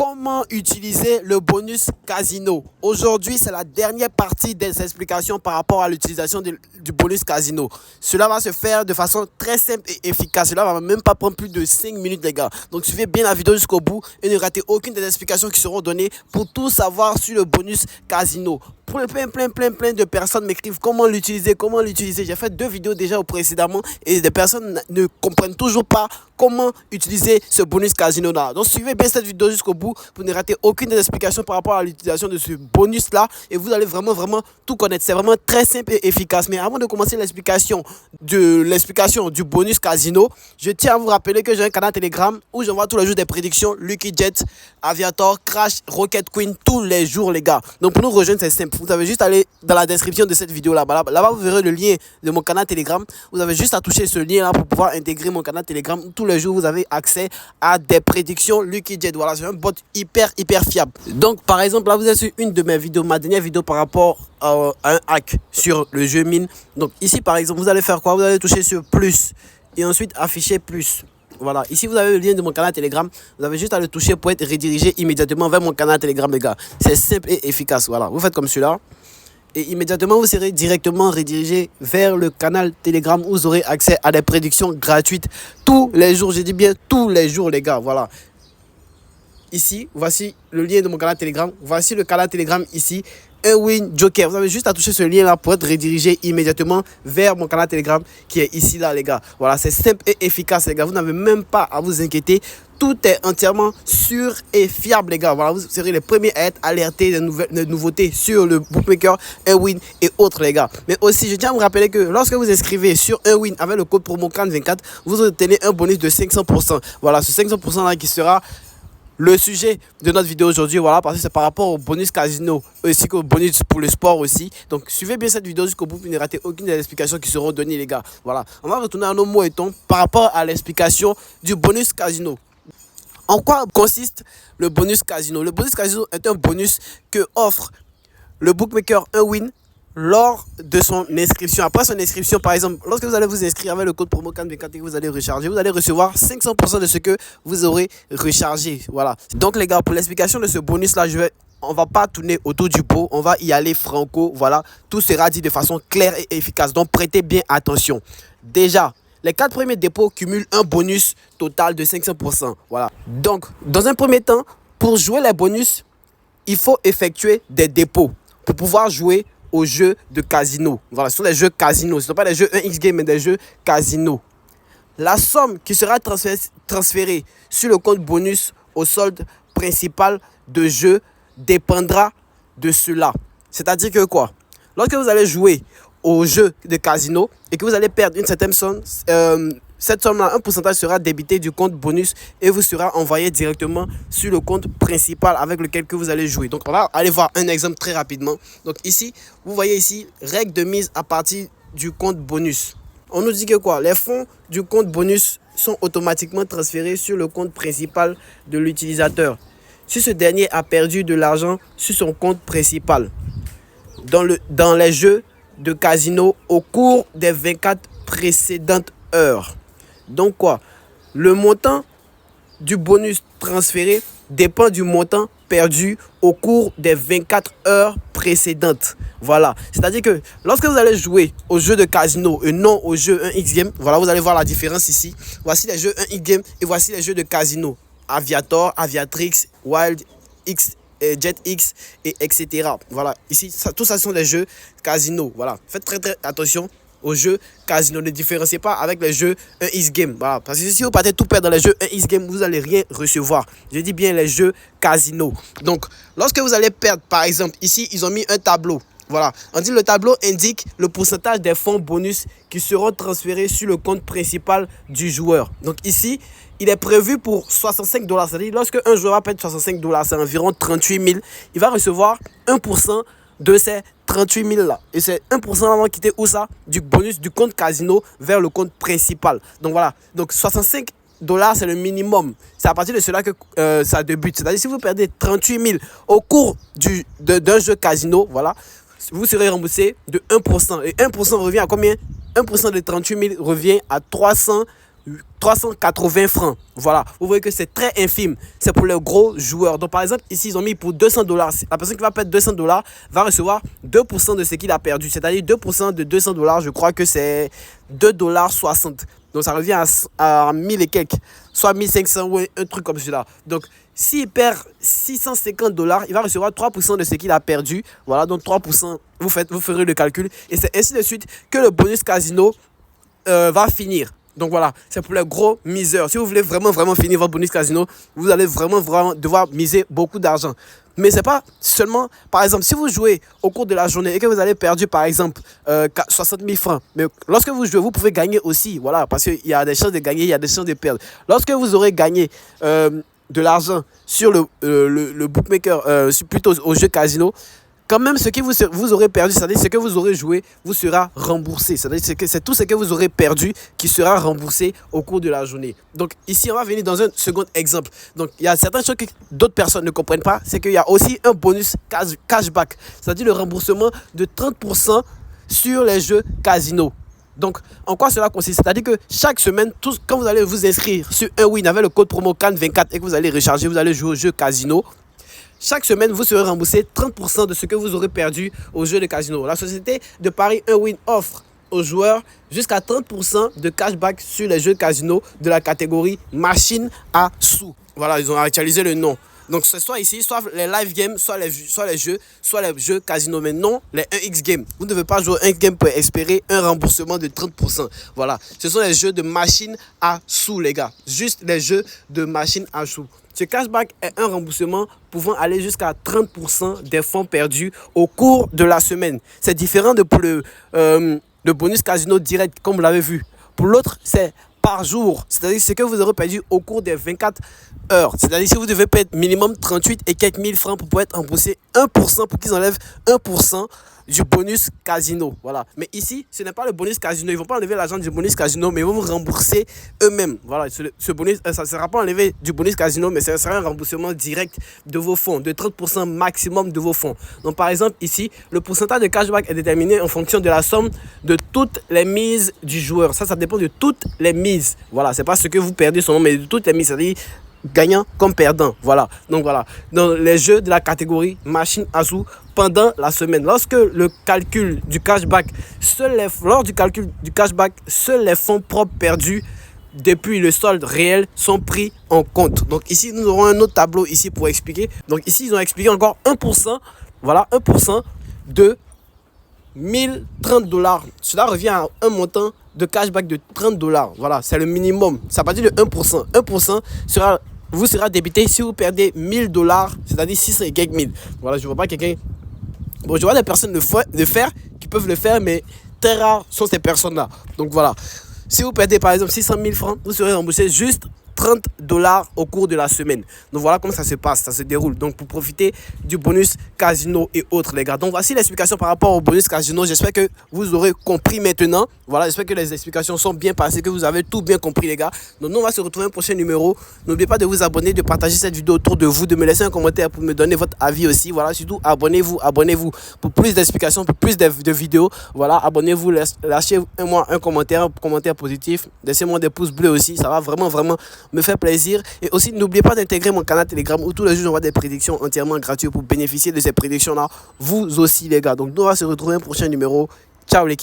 Comment utiliser le bonus casino? Aujourd'hui, c'est la dernière partie des explications par rapport à l'utilisation du bonus casino. Cela va se faire de façon très simple et efficace. Cela va même pas prendre plus de 5 minutes, les gars. Donc, suivez bien la vidéo jusqu'au bout et ne ratez aucune des explications qui seront données pour tout savoir sur le bonus casino. Plein de personnes m'écrivent comment l'utiliser. J'ai fait 2 vidéos déjà précédemment et des personnes ne comprennent toujours pas comment utiliser ce bonus casino là. Donc suivez bien cette vidéo jusqu'au bout pour ne rater aucune des explications par rapport à l'utilisation de ce bonus là et vous allez vraiment tout connaître. C'est vraiment très simple et efficace. Mais avant de commencer l'explication du bonus casino, je tiens à vous rappeler que j'ai un canal Telegram où j'envoie tous les jours des prédictions Lucky Jet, Aviator, Crash, Rocket Queen tous les jours, les gars. Donc pour nous rejoindre, c'est simple. Vous avez juste à aller dans la description de cette vidéo là-bas. Là-bas, vous verrez le lien de mon canal Telegram. Vous avez juste à toucher ce lien là pour pouvoir intégrer mon canal Telegram. Tous les jours, vous avez accès à des prédictions Lucky Jet. Voilà, c'est un bot hyper fiable. Donc, par exemple, là, vous êtes sur une de mes vidéos, ma dernière vidéo par rapport à un hack sur le jeu mine. Donc, ici, par exemple, vous allez faire quoi? Vous allez toucher sur plus et ensuite afficher plus. Voilà, ici vous avez le lien de mon canal Telegram. Vous avez juste à le toucher pour être redirigé immédiatement vers mon canal Telegram, les gars. C'est simple et efficace. Voilà, vous faites comme cela. Et immédiatement, vous serez directement redirigé vers le canal Telegram où vous aurez accès à des prédictions gratuites tous les jours. Je dis bien tous les jours, les gars. Voilà. Ici, voici le lien de mon canal Telegram. Voici le canal Telegram ici. Un win joker. Vous avez juste à toucher ce lien là pour être redirigé immédiatement vers mon canal Telegram qui est ici là, les gars. Voilà, c'est simple et efficace, les gars. Vous n'avez même pas à vous inquiéter. Tout est entièrement sûr et fiable, les gars. Voilà, vous serez les premiers à être alertés des nouveautés sur le bookmaker, un win et autres, les gars. Mais aussi, je tiens à vous rappeler que lorsque vous inscrivez sur un win avec le code promo CAN24, vous obtenez un bonus de 500%. Voilà, ce 500% là qui sera le sujet de notre vidéo aujourd'hui, voilà, parce que c'est par rapport au bonus casino, ainsi qu'au bonus pour le sport aussi. Donc, suivez bien cette vidéo jusqu'au bout pour ne rater aucune des explications qui seront données, les gars. Voilà, on va retourner à nos mots et tons par rapport à l'explication du bonus casino. En quoi consiste le bonus casino? Le bonus casino est un bonus que offre le bookmaker un win lors de son inscription. Après son inscription, par exemple, lorsque vous allez vous inscrire avec le code promo CAN24 que vous allez recharger, vous allez recevoir 500% de ce que vous aurez rechargé. Voilà. Donc les gars, pour l'explication de ce bonus là, on va pas tourner autour du pot, on va y aller franco. Voilà, tout sera dit de façon claire et efficace. Donc prêtez bien attention. Déjà, les 4 premiers dépôts cumulent un bonus total de 500%. Voilà. Donc, dans un premier temps, pour jouer les bonus, il faut effectuer des dépôts pour pouvoir jouer aux jeux de casino. Voilà, ce sont des jeux casino. Ce ne sont pas des jeux 1x game, mais des jeux casino. La somme qui sera transférée sur le compte bonus au solde principal de jeu dépendra de cela. C'est-à-dire que quoi? Lorsque vous allez jouer au jeu de casino et que vous allez perdre une certaine somme, cette somme-là, un pourcentage sera débité du compte bonus et vous sera envoyé directement sur le compte principal avec lequel que vous allez jouer. Donc, on va aller voir un exemple très rapidement. Donc, ici, vous voyez ici, règle de mise à partir du compte bonus. On nous dit que quoi? Les fonds du compte bonus sont automatiquement transférés sur le compte principal de l'utilisateur. Si ce dernier a perdu de l'argent sur son compte principal dans les jeux de casino au cours des 24 précédentes heures. Donc quoi? Le montant du bonus transféré dépend du montant perdu au cours des 24 heures précédentes. Voilà. C'est-à-dire que lorsque vous allez jouer au jeu de casino et non au jeu 1x game, voilà, vous allez voir la différence ici. Voici les jeux 1x game et voici les jeux de casino. Aviator, Aviatrix, Wild X, Jet X et etc. Voilà. Ici, tout ça sont des jeux casino. Voilà. Faites très attention aux jeux casino. Ne différenciez pas avec les jeux 1x game. Voilà. Parce que si vous partez tout perdre dans les jeux 1x game, vous n'allez rien recevoir. Je dis bien les jeux casino. Donc, lorsque vous allez perdre, par exemple, ici, ils ont mis un tableau. Voilà. On dit le tableau indique le pourcentage des fonds bonus qui seront transférés sur le compte principal du joueur. Donc ici, il est prévu pour 65 $. C'est-à-dire, lorsque un joueur va perdre 65 $, c'est environ 38 000, il va recevoir 1% de ces 38 000 là. Et c'est 1% va quitter où ça? Du bonus du compte casino vers le compte principal. Donc voilà. Donc 65 $, c'est le minimum. C'est à partir de cela que ça débute. C'est-à-dire, si vous perdez 38 000 au cours d'un jeu casino, voilà, vous serez remboursé de 1%. Et 1% revient à combien? 1% de 38 000 revient à 300 380 francs. Voilà, vous voyez que c'est très infime. C'est pour les gros joueurs. Donc, par exemple, ici, ils ont mis pour 200 $. La personne qui va perdre 200 $ va recevoir 2% de ce qu'il a perdu. C'est-à-dire 2% de 200 $, je crois que c'est 2,60 $. Donc, ça revient à 1000 et quelques, soit 1500 ou un truc comme cela. Donc, s'il perd 650 $, il va recevoir 3% de ce qu'il a perdu. Voilà, donc 3%, vous ferez le calcul. Et c'est ainsi de suite que le bonus casino va finir. Donc voilà, c'est pour les gros miseurs. Si vous voulez vraiment finir votre bonus casino, vous allez vraiment devoir miser beaucoup d'argent. Mais c'est pas seulement, par exemple, si vous jouez au cours de la journée et que vous avez perdu par exemple 60 000 francs, mais lorsque vous jouez, vous pouvez gagner aussi, voilà, parce qu'il y a des chances de gagner, il y a des chances de perdre. Lorsque vous aurez gagné de l'argent sur le bookmaker, plutôt au jeu casino, quand même ce que vous aurez perdu, c'est-à-dire ce que vous aurez joué, vous sera remboursé. C'est-à-dire que c'est tout ce que vous aurez perdu qui sera remboursé au cours de la journée. Donc ici, on va venir dans un second exemple. Donc il y a certaines choses que d'autres personnes ne comprennent pas, c'est qu'il y a aussi un bonus cashback, c'est-à-dire le remboursement de 30% sur les jeux casino. Donc, en quoi cela consiste? C'est-à-dire que chaque semaine, quand vous allez vous inscrire sur un win avec le code promo CAN24 et que vous allez recharger, vous allez jouer au jeu casino, chaque semaine, vous serez remboursé 30% de ce que vous aurez perdu au jeu de casino. La société de Paris Unwin offre aux joueurs jusqu'à 30% de cashback sur les jeux casino de la catégorie machine à sous. Voilà, ils ont actualisé le nom. Donc, c'est soit ici, soit les live games, soit les jeux casino, mais non les 1x games. Vous ne devez pas jouer 1x game pour espérer un remboursement de 30%. Voilà, ce sont les jeux de machine à sous, les gars. Juste les jeux de machine à sous. Ce cashback est un remboursement pouvant aller jusqu'à 30% des fonds perdus au cours de la semaine. C'est différent de pour le bonus casino direct, comme vous l'avez vu. Pour l'autre, c'est par jour, c'est-à-dire ce que vous aurez perdu au cours des 24 heures. C'est-à-dire si vous devez payer minimum 38 et quelques mille francs pour pouvoir être remboursé 1%, pour qu'ils enlèvent 1% du bonus casino. Voilà. Mais ici, ce n'est pas le bonus casino. Ils ne vont pas enlever l'argent du bonus casino, mais ils vont vous rembourser eux-mêmes. Voilà. Ce bonus, ça ne sera pas enlevé du bonus casino, mais ce sera un remboursement direct de vos fonds, de 30% maximum de vos fonds. Donc, par exemple, ici, le pourcentage de cashback est déterminé en fonction de la somme de toutes les mises du joueur. Ça dépend de toutes les mises. Voilà. C'est pas ce que vous perdez seulement, mais de toutes les mises. C'est-à-dire gagnant comme perdant. Voilà. Donc, voilà. Dans les jeux de la catégorie machine à sous, pendant la semaine, lorsque le calcul du cashback, lors du calcul du cashback, seuls les fonds propres perdus depuis le solde réel sont pris en compte. Donc ici, nous aurons un autre tableau ici pour expliquer. Donc ici, ils ont expliqué encore 1%. Voilà, 1% de 1030 $. Cela revient à un montant de cashback de 30 $. Voilà, c'est le minimum. Ça partit de 1%. 1% vous sera débité si vous perdez 1000 $, c'est-à-dire 600 et quelques mille. Voilà, je ne vois pas quelqu'un. Bon, je vois des personnes le faire qui peuvent le faire, mais très rares sont ces personnes-là. Donc voilà. Si vous perdez par exemple 600 000 francs, vous serez remboursé juste 30 $ au cours de la semaine. Donc voilà comment ça se passe, ça se déroule. Donc pour profiter du bonus casino et autres, les gars. Donc voici l'explication par rapport au bonus casino. J'espère que vous aurez compris maintenant. Voilà, j'espère que les explications sont bien passées, que vous avez tout bien compris, les gars. Donc nous, on va se retrouver un prochain numéro. N'oubliez pas de vous abonner, de partager cette vidéo autour de vous, de me laisser un commentaire pour me donner votre avis aussi. Voilà, surtout abonnez-vous pour plus d'explications, pour plus de vidéos. Voilà, abonnez-vous, lâchez-moi un commentaire positif. Laissez-moi des pouces bleus aussi, ça va vraiment me fait plaisir. Et aussi, n'oubliez pas d'intégrer mon canal Telegram où tous les jours, j'envoie des prédictions entièrement gratuites pour bénéficier de ces prédictions-là, vous aussi, les gars. Donc, nous, on va se retrouver un prochain numéro. Ciao, l'équipe.